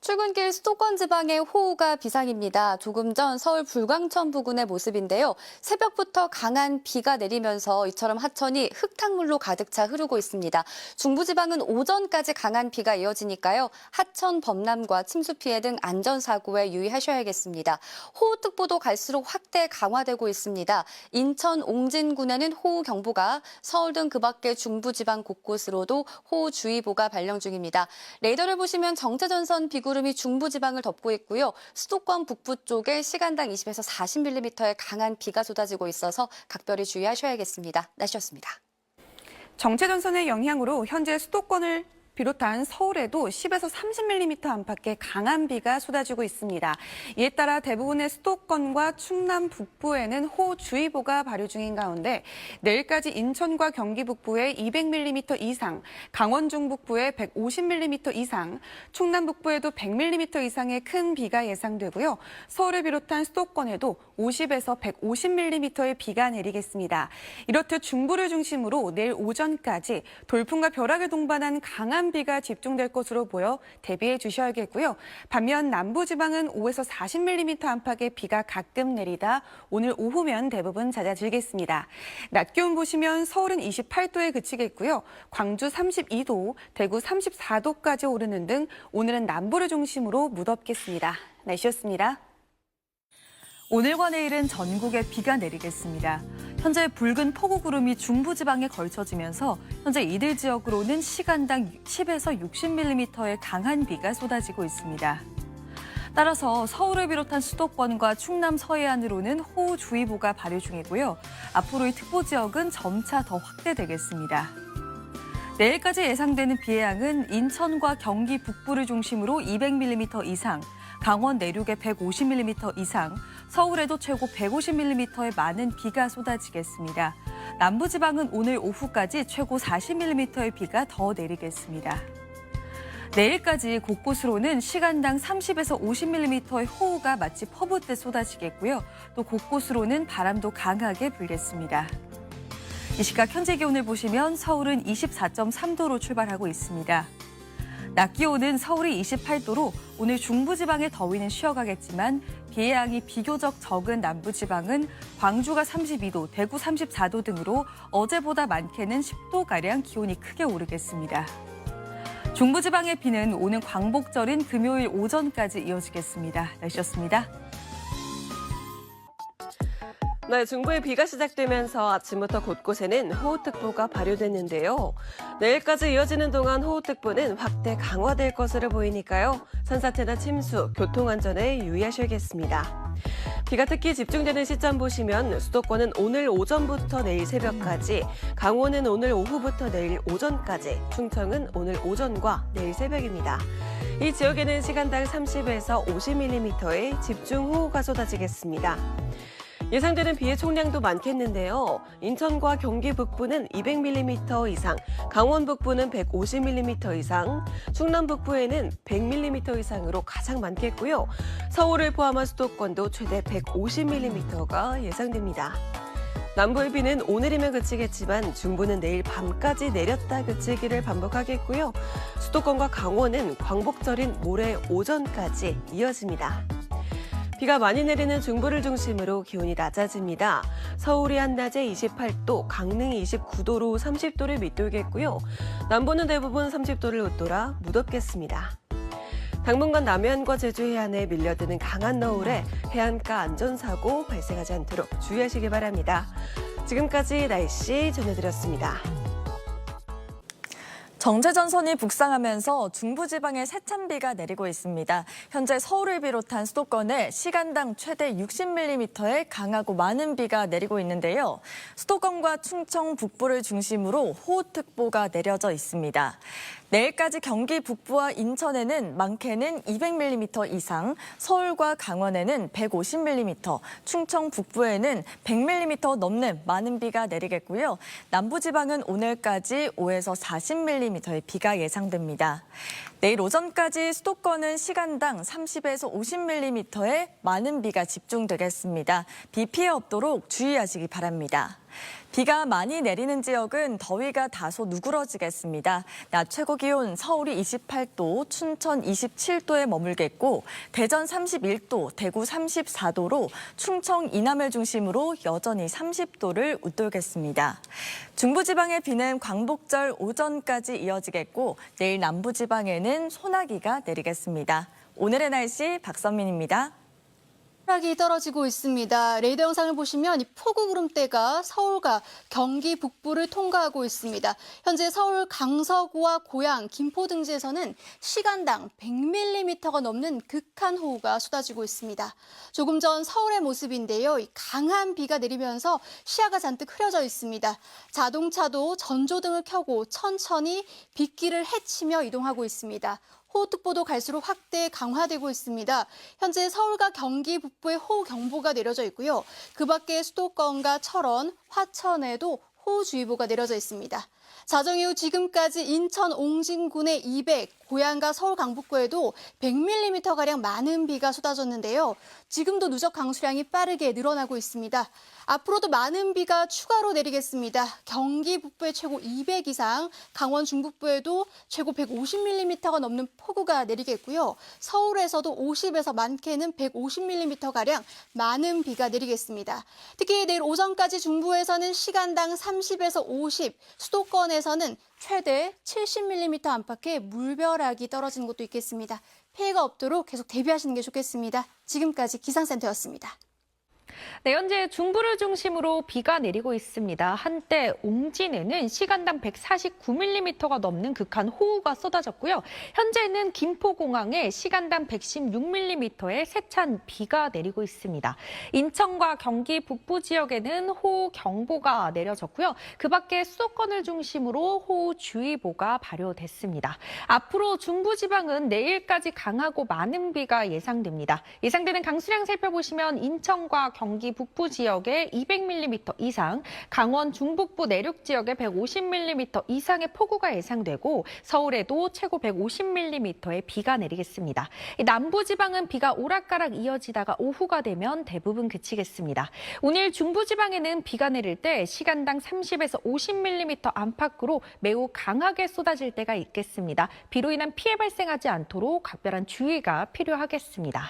출근길 수도권 지방의 호우가 비상입니다. 조금 전 서울 불광천 부근의 모습인데요. 새벽부터 강한 비가 내리면서 이처럼 하천이 흙탕물로 가득 차 흐르고 있습니다. 중부지방은 오전까지 강한 비가 이어지니까요. 하천 범람과 침수 피해 등 안전사고에 유의하셔야겠습니다. 호우특보도 갈수록 확대 강화되고 있습니다. 인천 옹진군에는 호우경보가, 서울 등 그 밖의 중부지방 곳곳으로도 호우주의보가 발령 중입니다. 레이더를 보시면 정체전선 비구름이 중부지방을 덮고 있고요. 수도권 북부 쪽에 시간당 20에서 40mm의 강한 비가 쏟아지고 있어서 각별히 주의하셔야겠습니다. 날씨였습니다. 정체전선의 영향으로 현재 수도권을 비롯한 서울에도 10에서 30mm 안팎의 강한 비가 쏟아지고 있습니다. 이에 따라 대부분의 수도권과 충남 북부에는 호우주의보가 발효 중인 가운데 내일까지 인천과 경기 북부에 200mm 이상, 강원 중북부에 150mm 이상, 충남 북부에도 100mm 이상의 큰 비가 예상되고요. 서울을 비롯한 수도권에도 50에서 150mm의 비가 내리겠습니다. 이렇듯 중부를 중심으로 내일 오전까지 돌풍과 벼락을 동반한 강한 비가 집중될 것으로 보여 대비해 주셔야겠고요. 반면 남부지방은 5에서 40mm 안팎의 비가 가끔 내리다 오늘 오후면 대부분 잦아들겠습니다. 낮 기온 보시면 서울은 28도에 그치겠고요. 광주 32도, 대구 34도까지 오르는 등 오늘은 남부를 중심으로 무덥겠습니다. 날씨였습니다. 오늘과 내일은 전국에 비가 내리겠습니다. 현재 붉은 폭우구름이 중부지방에 걸쳐지면서 현재 이들 지역으로는 시간당 10에서 60mm의 강한 비가 쏟아지고 있습니다. 따라서 서울을 비롯한 수도권과 충남 서해안으로는 호우주의보가 발효 중이고요. 앞으로의 특보 지역은 점차 더 확대되겠습니다. 내일까지 예상되는 비의 양은 인천과 경기 북부를 중심으로 200mm 이상, 강원 내륙에 150mm 이상, 서울에도 최고 150mm의 많은 비가 쏟아지겠습니다. 남부지방은 오늘 오후까지 최고 40mm의 비가 더 내리겠습니다. 내일까지 곳곳으로는 시간당 30에서 50mm의 호우가 마치 퍼붓듯 쏟아지겠고요. 또 곳곳으로는 바람도 강하게 불겠습니다. 이 시각 현재 기온을 보시면 서울은 24.3도로 출발하고 있습니다. 낮 기온은 서울이 28도로 오늘 중부지방의 더위는 쉬어가겠지만 비의 양이 비교적 적은 남부지방은 광주가 32도, 대구 34도 등으로 어제보다 많게는 10도가량 기온이 크게 오르겠습니다. 중부지방의 비는 오는 광복절인 금요일 오전까지 이어지겠습니다. 날씨였습니다. 네, 중부에 비가 시작되면서 아침부터 곳곳에는 호우특보가 발효됐는데요. 내일까지 이어지는 동안 호우특보는 확대 강화될 것으로 보이니까요. 산사태나 침수, 교통안전에 유의하셔야겠습니다. 비가 특히 집중되는 시점 보시면 수도권은 오늘 오전부터 내일 새벽까지, 강원은 오늘 오후부터 내일 오전까지, 충청은 오늘 오전과 내일 새벽입니다. 이 지역에는 시간당 30에서 50mm의 집중호우가 쏟아지겠습니다. 예상되는 비의 총량도 많겠는데요. 인천과 경기 북부는 200mm 이상, 강원 북부는 150mm 이상, 충남 북부에는 100mm 이상으로 가장 많겠고요. 서울을 포함한 수도권도 최대 150mm가 예상됩니다. 남부의 비는 오늘이면 그치겠지만 중부는 내일 밤까지 내렸다 그치기를 반복하겠고요. 수도권과 강원은 광복절인 모레 오전까지 이어집니다. 비가 많이 내리는 중부를 중심으로 기온이 낮아집니다. 서울이 한낮에 28도, 강릉이 29도로 30도를 밑돌겠고요. 남부는 대부분 30도를 웃돌아 무덥겠습니다. 당분간 남해안과 제주 해안에 밀려드는 강한 너울에 해안가 안전사고 발생하지 않도록 주의하시기 바랍니다. 지금까지 날씨 전해드렸습니다. 정체전선이 북상하면서 중부지방에 세찬비가 내리고 있습니다. 현재 서울을 비롯한 수도권에 시간당 최대 60mm의 강하고 많은 비가 내리고 있는데요. 수도권과 충청 북부를 중심으로 호우특보가 내려져 있습니다. 내일까지 경기 북부와 인천에는 많게는 200mm 이상, 서울과 강원에는 150mm, 충청 북부에는 100mm 넘는 많은 비가 내리겠고요. 남부지방은 오늘까지 5에서 40mm의 비가 예상됩니다. 내일 오전까지 수도권은 시간당 30에서 50mm의 많은 비가 집중되겠습니다. 비 피해 없도록 주의하시기 바랍니다. 비가 많이 내리는 지역은 더위가 다소 누그러지겠습니다. 낮 최고 기온 서울이 28도, 춘천 27도에 머물겠고 대전 31도, 대구 34도로 충청 이남을 중심으로 여전히 30도를 웃돌겠습니다. 중부지방의 비는 광복절 오전까지 이어지겠고 내일 남부지방에는 소나기가 내리겠습니다. 오늘의 날씨 박선민입니다. 소나기 떨어지고 있습니다. 레이더 영상을 보시면 이 폭우 구름대가 서울과 경기 북부를 통과하고 있습니다. 현재 서울 강서구와 고양, 김포 등지에서는 시간당 100mm가 넘는 극한 호우가 쏟아지고 있습니다. 조금 전 서울의 모습인데요. 이 강한 비가 내리면서 시야가 잔뜩 흐려져 있습니다. 자동차도 전조등을 켜고 천천히 빗길을 헤치며 이동하고 있습니다. 호우특보도 갈수록 확대 강화되고 있습니다. 현재 서울과 경기 북부에 호우경보가 내려져 있고요. 그 밖에 수도권과 철원, 화천에도 호우주의보가 내려져 있습니다. 자정 이후 지금까지 인천 옹진군에 200, 고양과 서울 강북구에도 100mm가량 많은 비가 쏟아졌는데요. 지금도 누적 강수량이 빠르게 늘어나고 있습니다. 앞으로도 많은 비가 추가로 내리겠습니다. 경기 북부에 최고 200 이상, 강원 중북부에도 최고 150mm가 넘는 폭우가 내리겠고요. 서울에서도 50에서 많게는 150mm가량 많은 비가 내리겠습니다. 특히 내일 오전까지 중부에서는 시간당 30에서 50, 수도권에서는 최대 70mm 안팎의 물벼락이 떨어지는 곳도 있겠습니다. 피해가 없도록 계속 대비하시는 게 좋겠습니다. 지금까지 기상센터였습니다. 네, 현재 중부를 중심으로 비가 내리고 있습니다. 한때 옹진에는 시간당 149mm가 넘는 극한 호우가 쏟아졌고요. 현재는 김포공항에 시간당 116mm의 세찬 비가 내리고 있습니다. 인천과 경기 북부 지역에는 호우경보가 내려졌고요. 그 밖에 수도권을 중심으로 호우주의보가 발효됐습니다. 앞으로 중부지방은 내일까지 강하고 많은 비가 예상됩니다. 예상되는 강수량 살펴보시면 인천과 경기 북부 지역에 200mm 이상, 강원 중북부 내륙 지역에 150mm 이상의 폭우가 예상되고 서울에도 최고 150mm의 비가 내리겠습니다. 남부지방은 비가 오락가락 이어지다가 오후가 되면 대부분 그치겠습니다. 오늘 중부지방에는 비가 내릴 때 시간당 30에서 50mm 안팎으로 매우 강하게 쏟아질 때가 있겠습니다. 비로 인한 피해 발생하지 않도록 각별한 주의가 필요하겠습니다.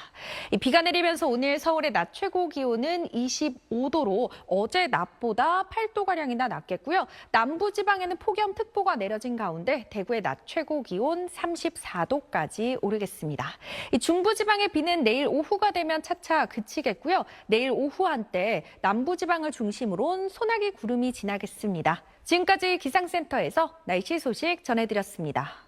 비가 내리면서 오늘 서울의 낮 최고 기온은 25도로 어제 낮보다 8도가량이나 낮겠고요. 남부지방에는 폭염특보가 내려진 가운데 대구의 낮 최고 기온 34도까지 오르겠습니다. 이 중부지방의 비는 내일 오후가 되면 차차 그치겠고요. 내일 오후 한때 남부지방을 중심으로 소나기 구름이 지나겠습니다. 지금까지 기상센터에서 날씨 소식 전해드렸습니다.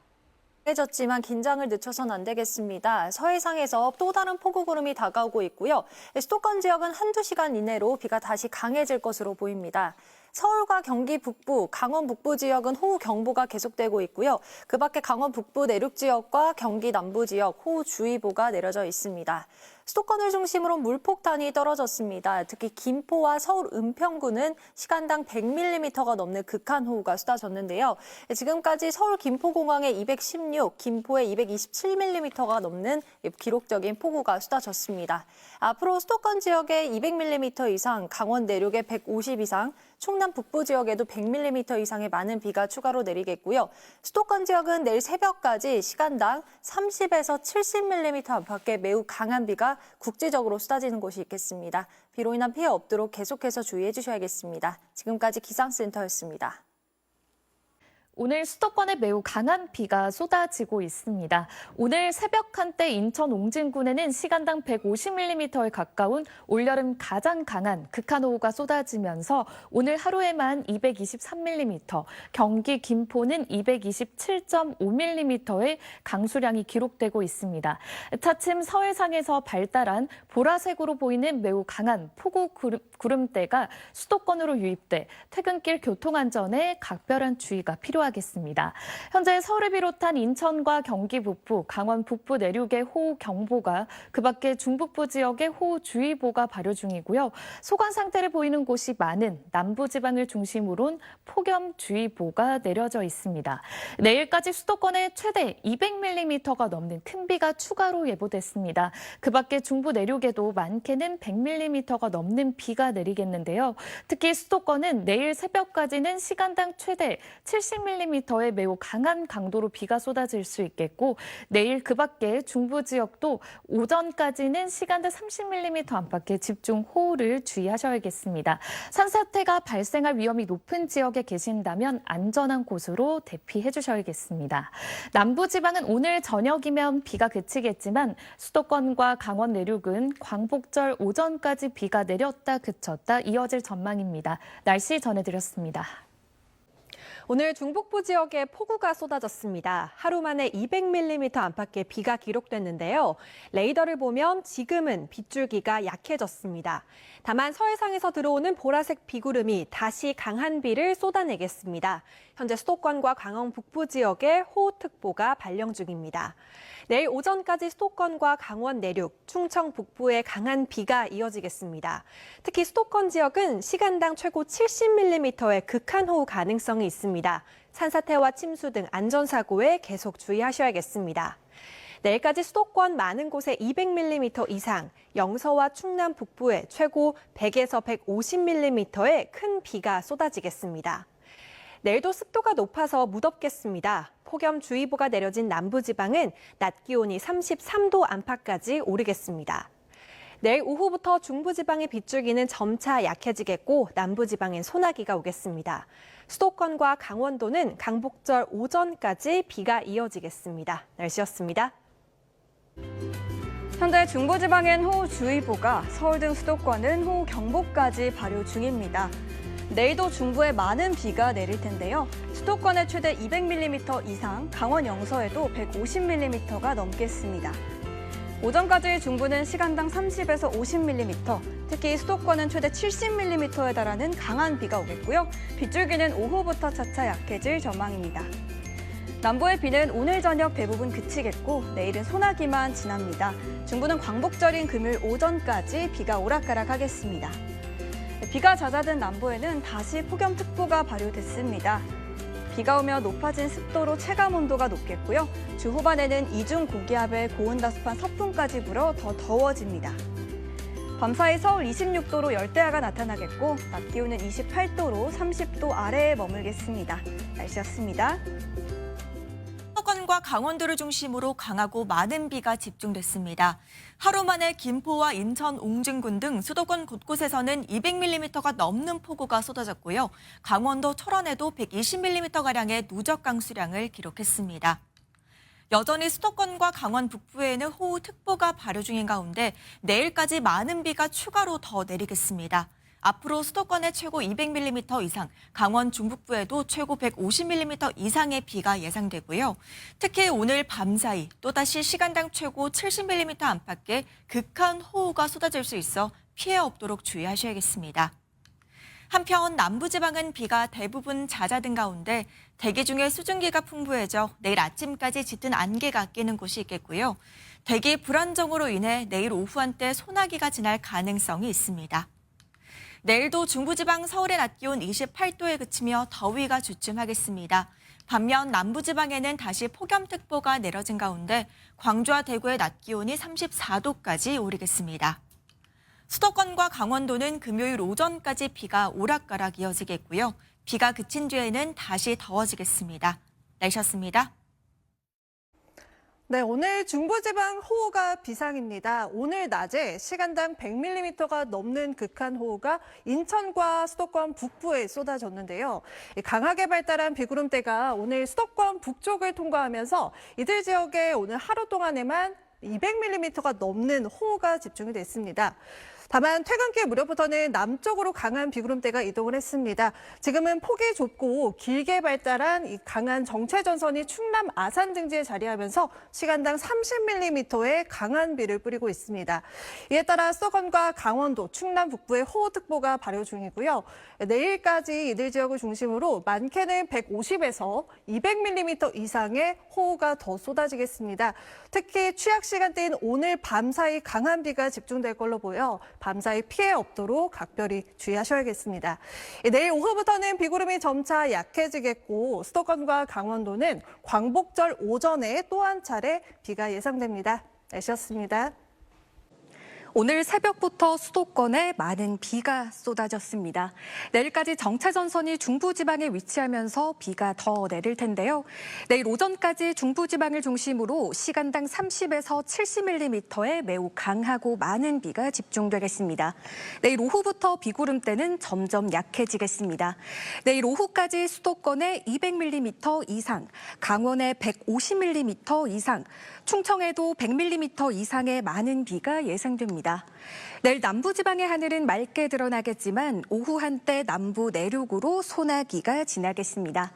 졌지만 긴장을 늦춰선 안 되겠습니다. 서해상에서 또 다른 폭우구름이 다가오고 있고요. 수도권 지역은 한두 시간 이내로 비가 다시 강해질 것으로 보입니다. 서울과 경기 북부, 강원 북부 지역은 호우경보가 계속되고 있고요. 그 밖에 강원 북부 내륙 지역과 경기 남부 지역 호우주의보가 내려져 있습니다. 수도권을 중심으로 물폭탄이 떨어졌습니다. 특히 김포와 서울 은평구는 시간당 100mm가 넘는 극한 호우가 쏟아졌는데요. 지금까지 서울 김포공항에 216, 김포에 227mm가 넘는 기록적인 폭우가 쏟아졌습니다. 앞으로 수도권 지역에 200mm 이상, 강원 내륙에 150 이상, 충남 북부 지역에도 100mm 이상의 많은 비가 추가로 내리겠고요. 수도권 지역은 내일 새벽까지 시간당 30에서 70mm 안팎의 매우 강한 비가 국지적으로 쏟아지는 곳이 있겠습니다. 비로 인한 피해 없도록 계속해서 주의해 주셔야겠습니다. 지금까지 기상센터였습니다. 오늘 수도권에 매우 강한 비가 쏟아지고 있습니다. 오늘 새벽 한때 인천 옹진군에는 시간당 150mm에 가까운 올여름 가장 강한 극한호우가 쏟아지면서 오늘 하루에만 223mm, 경기 김포는 227.5mm의 강수량이 기록되고 있습니다. 차츰 서해상에서 발달한 보라색으로 보이는 매우 강한 폭우 구름대가 수도권으로 유입돼 퇴근길 교통안전에 각별한 주의가 필요합니다. 통과하겠습니다. 현재 서울을 비롯한 인천과 경기 북부, 강원 북부 내륙에 호우경보가, 그 밖에 중북부 지역에 호우주의보가 발효 중이고요. 소강 상태를 보이는 곳이 많은 남부지방을 중심으로는 폭염주의보가 내려져 있습니다. 내일까지 수도권에 최대 200mm가 넘는 큰 비가 추가로 예보됐습니다. 그 밖에 중부 내륙에도 많게는 100mm가 넘는 비가 내리겠는데요. 특히 수도권은 내일 새벽까지는 시간당 최대 70mm의 매우 강한 강도로 비가 쏟아질 수 있겠고, 내일 그 밖에 중부 지역도 오전까지는 시간당 30mm 안팎의 집중 호우를 주의하셔야겠습니다. 산사태가 발생할 위험이 높은 지역에 계신다면 안전한 곳으로 대피해 주셔야겠습니다. 남부지방은 오늘 저녁이면 비가 그치겠지만 수도권과 강원 내륙은 광복절 오전까지 비가 내렸다 그쳤다 이어질 전망입니다. 날씨 전해드렸습니다. 오늘 중북부 지역에 폭우가 쏟아졌습니다. 하루 만에 200mm 안팎의 비가 기록됐는데요. 레이더를 보면 지금은 빗줄기가 약해졌습니다. 다만 서해상에서 들어오는 보라색 비구름이 다시 강한 비를 쏟아내겠습니다. 현재 수도권과 강원 북부 지역에 호우특보가 발령 중입니다. 내일 오전까지 수도권과 강원 내륙, 충청 북부에 강한 비가 이어지겠습니다. 특히 수도권 지역은 시간당 최고 70mm의 극한 호우 가능성이 있습니다. 산사태와 침수 등 안전사고에 계속 주의하셔야겠습니다. 내일까지 수도권 많은 곳에 200mm 이상, 영서와 충남 북부에 최고 100에서 150mm의 큰 비가 쏟아지겠습니다. 내일도 습도가 높아서 무덥겠습니다. 폭염주의보가 내려진 남부지방은 낮 기온이 33도 안팎까지 오르겠습니다. 내일 오후부터 중부지방의 빗줄기는 점차 약해지겠고 남부지방엔 소나기가 오겠습니다. 수도권과 강원도는 강복절 오전까지 비가 이어지겠습니다. 날씨였습니다. 현재 중부지방엔 호우주의보가, 서울 등 수도권은 호우경보까지 발효 중입니다. 내일도 중부에 많은 비가 내릴 텐데요. 수도권에 최대 200mm 이상, 강원 영서에도 150mm가 넘겠습니다. 오전까지 중부는 시간당 30에서 50mm, 특히 수도권은 최대 70mm에 달하는 강한 비가 오겠고요. 빗줄기는 오후부터 차차 약해질 전망입니다. 남부의 비는 오늘 저녁 대부분 그치겠고 내일은 소나기만 지납니다. 중부는 광복절인 금요일 오전까지 비가 오락가락하겠습니다. 비가 잦아든 남부에는 다시 폭염특보가 발효됐습니다. 비가 오며 높아진 습도로 체감온도가 높겠고요. 주 후반에는 이중 고기압의 고온다습한 서풍까지 불어 더 더워집니다. 밤사이 서울 26도로 열대야가 나타나겠고 낮 기온은 28도로 30도 아래에 머물겠습니다. 날씨였습니다. 수도권과 강원도를 중심으로 강하고 많은 비가 집중됐습니다. 하루 만에 김포와 인천, 옹진군 등 수도권 곳곳에서는 200mm가 넘는 폭우가 쏟아졌고요. 강원도 철원에도 120mm가량의 누적 강수량을 기록했습니다. 여전히 수도권과 강원 북부에는 호우특보가 발효 중인 가운데 내일까지 많은 비가 추가로 더 내리겠습니다. 앞으로 수도권에 최고 200mm 이상, 강원 중북부에도 최고 150mm 이상의 비가 예상되고요. 특히 오늘 밤사이 또다시 시간당 최고 70mm 안팎의 극한 호우가 쏟아질 수 있어 피해 없도록 주의하셔야겠습니다. 한편 남부지방은 비가 대부분 잦아든 가운데 대기 중에 수증기가 풍부해져 내일 아침까지 짙은 안개가 끼는 곳이 있겠고요. 대기 불안정으로 인해 내일 오후 한때 소나기가 지날 가능성이 있습니다. 내일도 중부지방 서울의 낮 기온 28도에 그치며 더위가 주춤하겠습니다. 반면 남부지방에는 다시 폭염특보가 내려진 가운데 광주와 대구의 낮 기온이 34도까지 오르겠습니다. 수도권과 강원도는 금요일 오전까지 비가 오락가락 이어지겠고요. 비가 그친 뒤에는 다시 더워지겠습니다. 날씨였습니다. 네, 오늘 중부지방 호우가 비상입니다. 오늘 낮에 시간당 100mm가 넘는 극한 호우가 인천과 수도권 북부에 쏟아졌는데요. 강하게 발달한 비구름대가 오늘 수도권 북쪽을 통과하면서 이들 지역에 오늘 하루 동안에만 200mm가 넘는 호우가 집중이 됐습니다. 다만 퇴근길 무렵부터는 남쪽으로 강한 비구름대가 이동을 했습니다. 지금은 폭이 좁고 길게 발달한 이 강한 정체전선이 충남 아산 등지에 자리하면서 시간당 30mm의 강한 비를 뿌리고 있습니다. 이에 따라 수도권과 강원도, 충남 북부에 호우특보가 발효 중이고요. 내일까지 이들 지역을 중심으로 많게는 150에서 200mm 이상의 호우가 더 쏟아지겠습니다. 특히 취약 시간대인 오늘 밤 사이 강한 비가 집중될 걸로 보여 밤 사이 피해 없도록 각별히 주의하셔야겠습니다. 내일 오후부터는 비구름이 점차 약해지겠고 수도권과 강원도는 광복절 오전에 또 한 차례 비가 예상됩니다. 날씨였습니다. 오늘 새벽부터 수도권에 많은 비가 쏟아졌습니다. 내일까지 정체전선이 중부지방에 위치하면서 비가 더 내릴 텐데요. 내일 오전까지 중부지방을 중심으로 시간당 30에서 70mm의 매우 강하고 많은 비가 집중되겠습니다. 내일 오후부터 비구름대는 점점 약해지겠습니다. 내일 오후까지 수도권에 200mm 이상, 강원에 150mm 이상, 충청에도 100mm 이상의 많은 비가 예상됩니다. 내일 남부지방의 하늘은 맑게 드러나겠지만 오후 한때 남부 내륙으로 소나기가 지나겠습니다.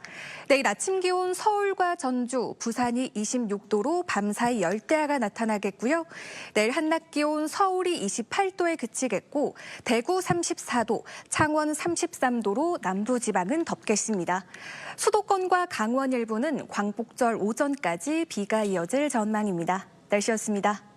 내일 아침 기온 서울과 전주, 부산이 26도로 밤사이 열대야가 나타나겠고요. 내일 한낮 기온 서울이 28도에 그치겠고 대구 34도, 창원 33도로 남부지방은 덥겠습니다. 수도권과 강원 일부는 광복절 오전까지 비가 이어질 전망입니다. 날씨였습니다.